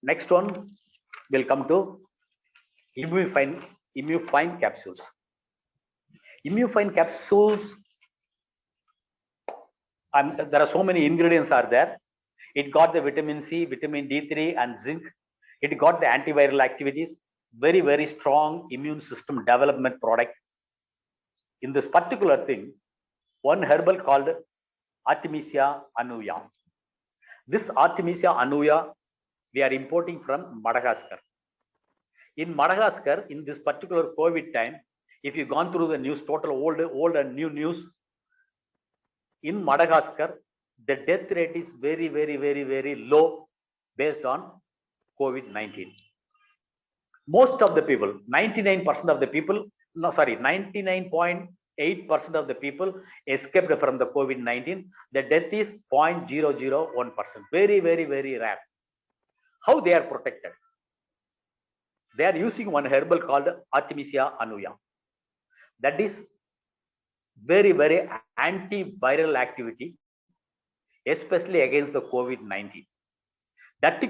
Next one will come to Immufine capsules. Immufine capsules, there are so many ingredients are there. It got the vitamin C, vitamin D3 and zinc. It got the antiviral activities, very, very strong immune system development product. In this particular thing, one herbal called Artemisia annua. This Artemisia annua, we are importing from Madagascar. In Madagascar, in this particular COVID time, if you've gone through the news, total old and new news, in Madagascar, the death rate is very, very, very, very low based on COVID-19. Most of the people, 99% of the people, 99.8% of the people escaped from the COVID-19. The death is 0.001%. Very, very, very rare. How they are protected? They are using one herbal called Artemisia annua. That is very, very antiviral activity, especially against the COVID-19. That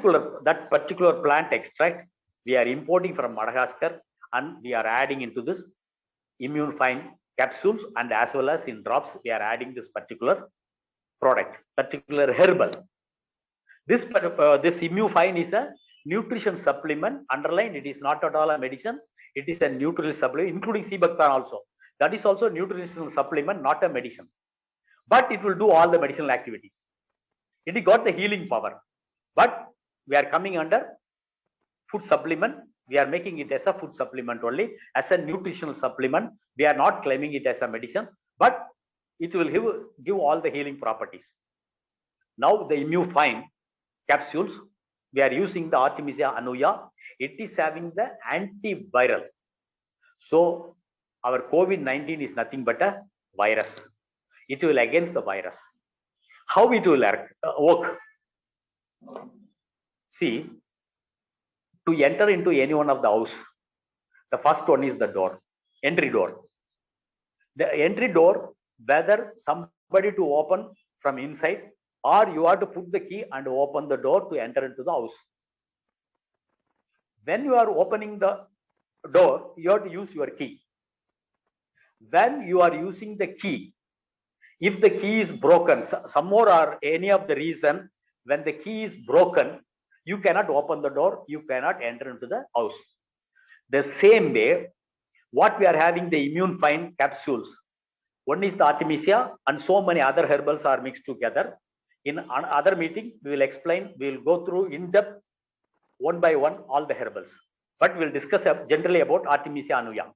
particular plant extract we are importing from Madagascar, and we are adding into this Immufine capsules, and as well as in drops we are adding this particular product, particular herbal. This Immufine is a nutrition supplement. Underline, it is not at all a medicine. It is a nutritional supplement, including Cibactam also. That is also a nutritional supplement, not a medicine. But it will do all the medicinal activities. It got the healing power. But we are coming under food supplement. We are making it as a food supplement only, as a nutritional supplement. We are not claiming it as a medicine, but it will give all the healing properties. Now the Immufine capsules, we are using the Artemisia annua. It is having the antiviral. So our COVID-19 is nothing but a virus. It will against the virus. How it will work? See, to enter into any one of the house, the first one is the door, entry door. The entry door, whether somebody to open from inside, or you have to put the key and open the door to enter into the house. When you are opening the door, you have to use your key. When you are using the key, if the key is broken, some more or any of the reason, when the key is broken, you cannot open the door, you cannot enter into the house. The same way, what we are having the Immufine capsules, one is the Artemisia and so many other herbals are mixed together. In another meeting, we will explain, we will go through in depth, one by one, all the herbals. But we will discuss generally about Artemisia annua.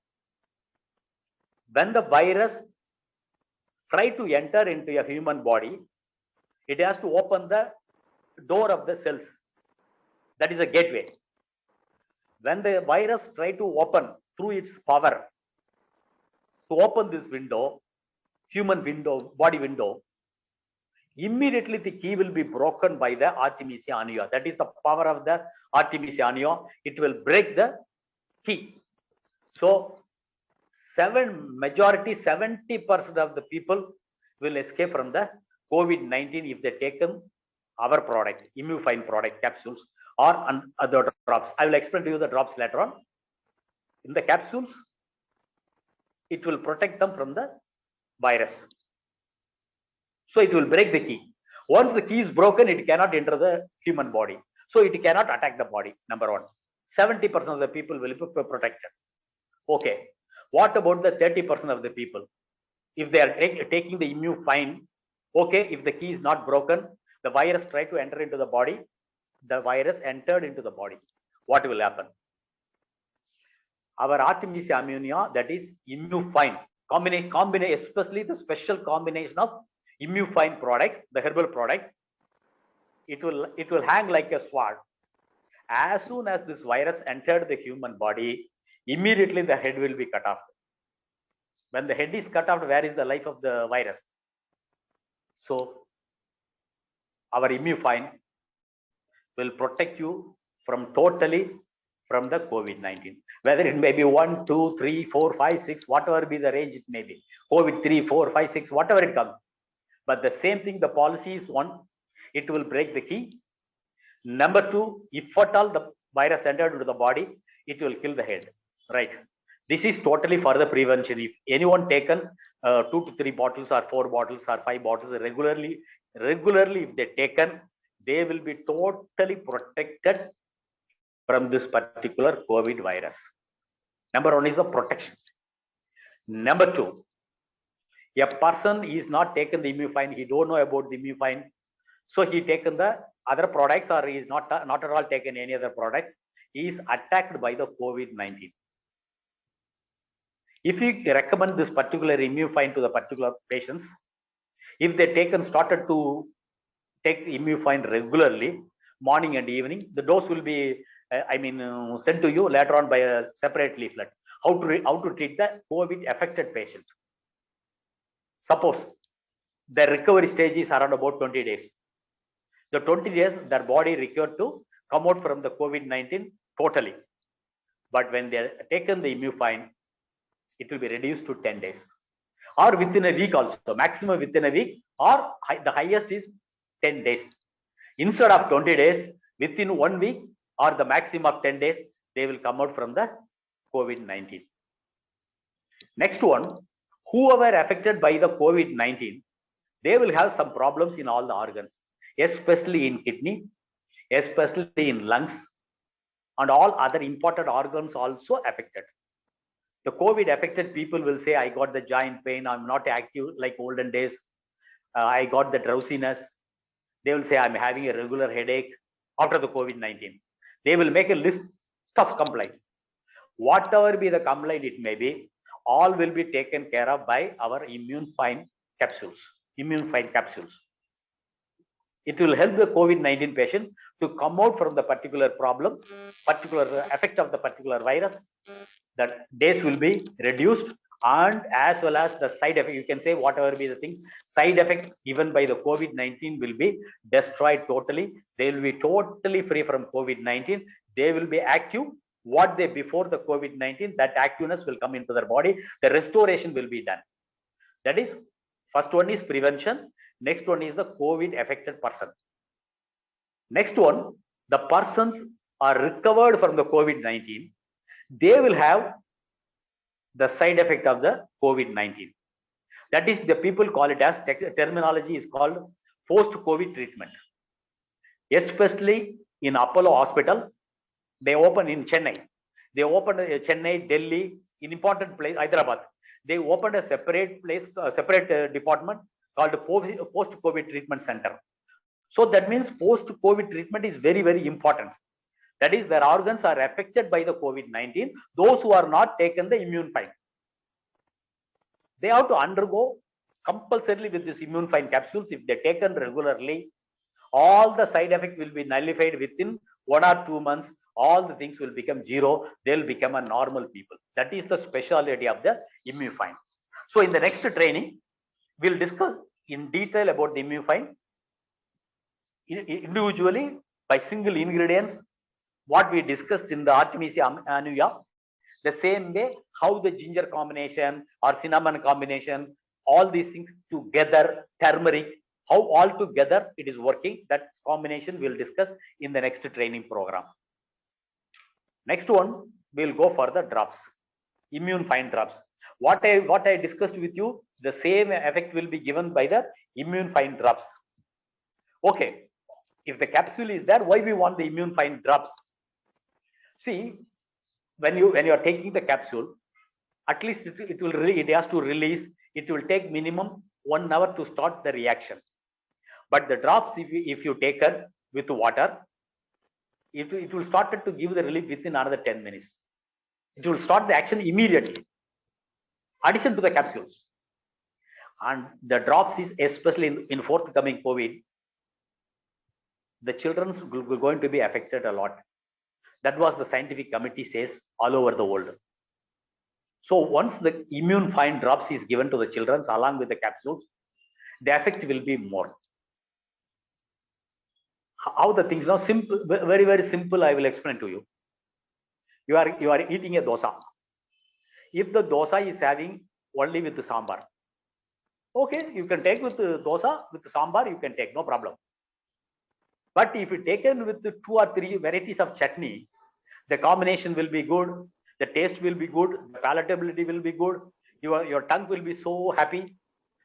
When the virus try to enter into a human body, it has to open the door of the cells. That is a gateway. When the virus try to open through its power to open this window, human window, body window, immediately the key will be broken by the Artemisia annua. That is the power of the Artemisia annua. It will break the key. So majority 70% of the people will escape from the COVID-19 if they taken our product, Immufine product capsules or other drops. I will explain to you the drops later on. In the capsules, it will protect them from the virus. So it will break the key. Once the key is broken, it cannot enter the human body. So it cannot attack the body, number one. 70% of the people will be protected. Okay. What about the 30% of the people? If they are taking the Immufine, okay, if the key is not broken, the virus tried to enter into the body, the virus entered into the body. What will happen? Our Artemisia annua, that is Immufine, combination, especially the special combination of Immufine product, the herbal product, it will hang like a sword. As soon as this virus entered the human body, immediately the head will be cut off. When the head is cut off, where is the life of the virus? So our Immufine will protect you totally from the COVID-19. Whether it may be 1, 2, 3, 4, 5, 6, whatever be the range it may be. COVID 3, 4, 5, 6, whatever it comes. But the same thing, the policy is one, it will break the key. Number two, if at all the virus entered into the body, it will kill the head. Right. This is totally for the prevention. If anyone taken 2 to 3 bottles or 4 bottles or 5 bottles regularly, if they taken, they will be totally protected from this particular COVID virus. Number one is the protection. Number two, a person is not taken the Immufine, he don't know about the Immufine, so he taken the other products or he is not at all taken any other product, he is attacked by the COVID-19. If we recommend this particular Immufine to the particular patients, if they started to take Immufine regularly, morning and evening, the dose will be, sent to you later on by a separate leaflet. How to treat the COVID affected patient. Suppose the recovery stage is around about 20 days. The 20 days, their body required to come out from the COVID-19 totally. But when they are taken the Immufine, it will be reduced to 10 days. Or within a week also, maximum within a week, or the highest is 10 days. Instead of 20 days, within 1 week or the maximum of 10 days, they will come out from the COVID-19. Next one, whoever affected by the COVID-19, they will have some problems in all the organs, especially in kidney, especially in lungs, and all other important organs also affected. The COVID affected people will say, I got the joint pain, I'm not active like olden days, I got the drowsiness. They will say, I'm having a regular headache after the COVID-19. They will make a list of complaints. Whatever be the complaint it may be, all will be taken care of by our Immufine capsules. It will help the COVID-19 patient to come out from the particular problem, particular effect of the particular virus. The days will be reduced, and as well as the side effect, you can say whatever be the thing, side effect given by the COVID-19 will be destroyed totally. They will be totally free from COVID-19. They will be active. What they before the COVID-19, that activeness will come into their body. The restoration will be done. That is, first one is prevention. Next one is the COVID affected person. Next one, the persons are recovered from the COVID-19. They will have the side effect of the COVID-19. That is, the people call it as, terminology is called post-COVID treatment. Especially in Apollo Hospital, they open in Chennai. They opened Chennai, Delhi, in important place, Hyderabad. They opened a separate place, separate department called post-COVID treatment center. So that means post-COVID treatment is very, very important. That is, their organs are affected by the COVID-19. Those who are not taken the Immufine, they have to undergo compulsorily with this Immufine capsules. If they taken regularly, all the side effects will be nullified within 1 or 2 months. All the things will become zero. They'll become a normal people. That is the specialty of the Immufine. So in the next training, we'll discuss in detail about the Immufine individually by single ingredients, what we discussed in the Artemisia annua. The same way, how the ginger combination or cinnamon combination, all these things together, turmeric, how all together it is working. That combination we'll discuss in the next training program. Next one, we'll go for the drops, Immufine drops. What I discussed with you, the same effect will be given by the Immufine drops. Okay, if the capsule is there, why we want the Immufine drops? See, when you are taking the capsule, at least it has to release. It will take minimum 1 hour to start the reaction. But the drops, if you take it with water, it will start to give the relief within another 10 minutes. It will start the action immediately. Addition to the capsules, and the drops is especially in forthcoming COVID, the children are going to be affected a lot. That was the scientific committee says all over the world. So once the Immufine drops is given to the children along with the capsules, the effect will be more. How the things now simple, very, very simple. I will explain to you. You are eating a dosa. If the dosa is having only with the sambar, okay, you can take with the dosa with the sambar, you can take, no problem. But if you taken with the 2 or 3 varieties of chutney, the combination will be good, the taste will be good, the palatability will be good, your tongue will be so happy.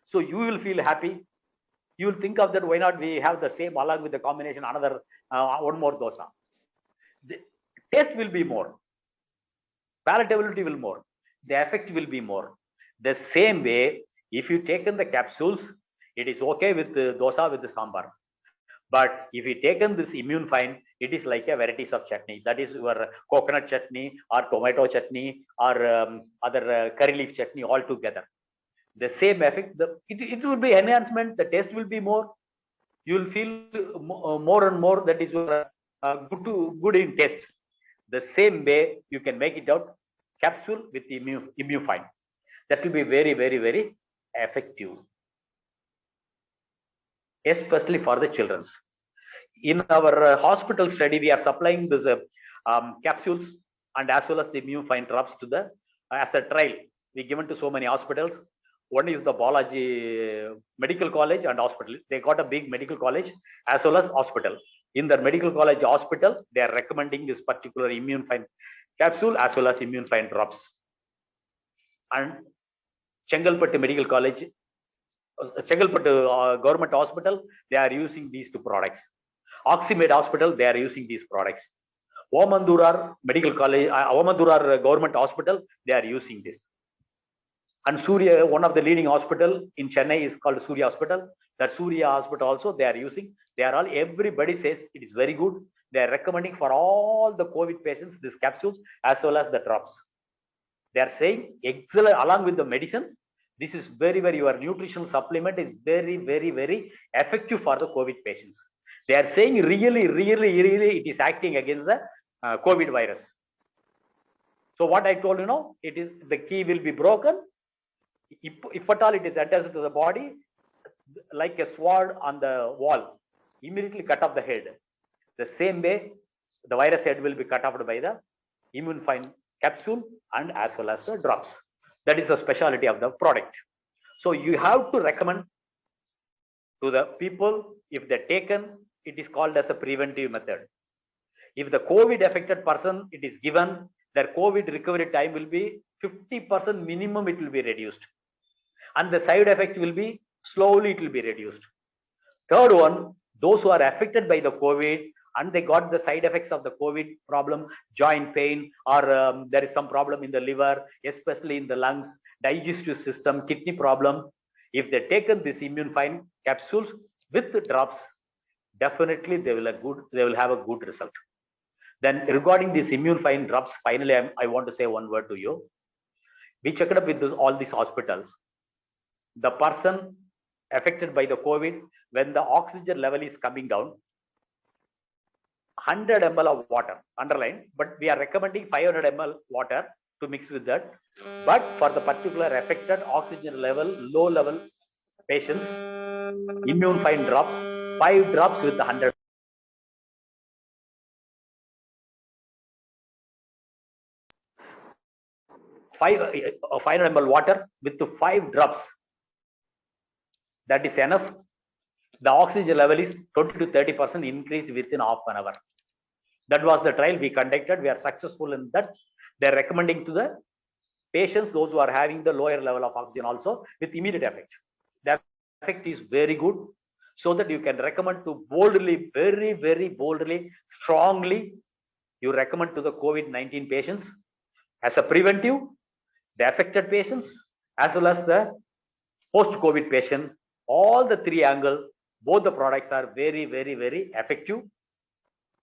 So you will feel happy. You will think of that, why not we have the same along with the combination, another one more dosa. The taste will be more, palatability will more, the effect will be more. The same way, if you taken the capsules, it is okay with the dosa with the sambar. But if you taken this Immune Fine, it is like a varieties of chutney. That is your coconut chutney or tomato chutney or other curry leaf chutney all together. The same effect, it will be enhancement, the taste will be more. You will feel more and more that is good in taste. The same way you can make it out capsule with Immune Fine. That will be very, very, very effective, especially for the children. In our hospital study, we are supplying this capsules and as well as the Immune Fine drops to the as a trial. We given to so many hospitals. One is the Balaji Medical College and Hospital. They got a big medical college as well as hospital. In the medical college hospital, they are recommending this particular Immune Fine capsule as well as Immune Fine drops. And Chengalpattu Medical College, Chengalpattu Government Hospital, they are using these 2 products. Oxymed Hospital, they are using these products. Omandurar Medical College, Omandurar Government Hospital, they are using this. And Surya, one of the leading hospital in Chennai is called Surya Hospital. That Surya Hospital also they are using. They are all, everybody says it is very good. They are recommending for all the COVID patients these capsules as well as the drops. They are saying excellent along with the medicines. This is very, very, your nutritional supplement is very, very, very effective for the COVID patients. They are saying really, really, really it is acting against the COVID virus. So what I told you now, it is the key will be broken. If at all it is attached to the body, like a sword on the wall, immediately cut off the head. The same way, the virus head will be cut off by the Immune Fine capsule and as well as the drops. That is the specialty of the product. So you have to recommend to the people, if they're taken, it is called as a preventive method. If the COVID affected person, it is given, their COVID recovery time will be 50% minimum, it will be reduced. And the side effect will be slowly, it will be reduced. Third one, those who are affected by the COVID and they got the side effects of the COVID problem, joint pain, or there is some problem in the liver, especially in the lungs, digestive system, kidney problem. If they taken this Immune Fine capsules with the drops, definitely they will have a good result. Then regarding this Immune Fine drops, finally, I want to say one word to you. We checked up with all these hospitals. The person affected by the COVID, when the oxygen level is coming down, 100 ml of water, underline, but we are recommending 500 ml water to mix with that. But for the particular affected oxygen level, low level patients, Immune Fine drops, 5 drops with 100. 500 ml water with 5 drops. That is enough. The oxygen level is 20 to 30% increased within half an hour. That was the trial we conducted. We are successful in that. They are recommending to the patients, those who are having the lower level of oxygen also with immediate effect. The effect is very good, so that you can recommend to boldly, very, very boldly, strongly, you recommend to the COVID-19 patients as a preventive, the affected patients, as well as the post-COVID patient. All the 3 angles, both the products are very, very, very effective.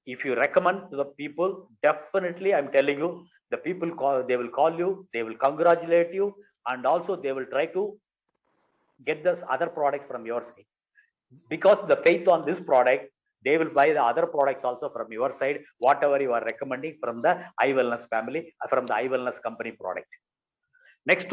If you recommend to the people, definitely I'm telling you, the people they will call you, they will congratulate you, and also they will try to get this other products from your side. Because the faith on this product, they will buy the other products also from your side, whatever you are recommending from the iWellness family, from the iWellness company product. Next